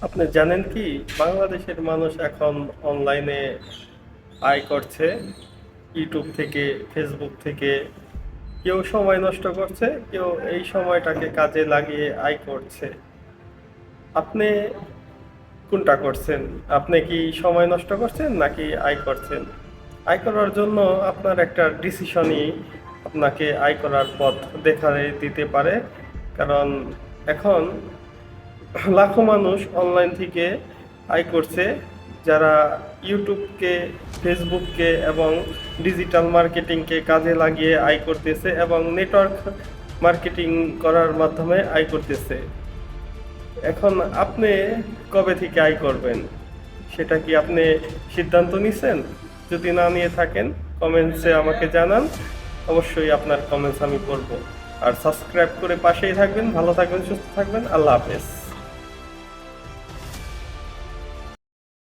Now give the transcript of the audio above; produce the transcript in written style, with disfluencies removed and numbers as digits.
আপনি জানেন কি বাংলাদেশের মানুষ এখন অনলাইনে আয় করছে ইউটিউব থেকে, ফেসবুক থেকে। কেউ সময় নষ্ট করছে, কেউ এই সময়টাকে কাজে লাগিয়ে আয় করছে। আপনি কোনটা করছেন? আপনি কি সময় নষ্ট করছেন নাকি আয় করছেন? আয় করার জন্য আপনার একটা ডিসিশনই আপনাকে আয় করার পথ দেখাতে দিতে পারে। কারণ এখন লাখো মানুষ অনলাইন থেকে আয় করছে, যারা ইউটিউবকে, ফেসবুককে এবং ডিজিটাল মার্কেটিংকে কাজে লাগিয়ে আয় করতেছে এবং নেটওয়ার্ক মার্কেটিং করার মাধ্যমে আয় করতেছে। এখন আপনি কবে থেকে আয় করবেন সেটা কি আপনি সিদ্ধান্ত নিছেন? যদি না নিয়ে থাকেন, কমেন্টসে আমাকে জানান। অবশ্যই আপনার কমেন্টস আমি পড়ব। আর সাবস্ক্রাইব করে পাশেই থাকবেন। ভালো থাকবেন, সুস্থ থাকবেন। আল্লাহ হাফেজ।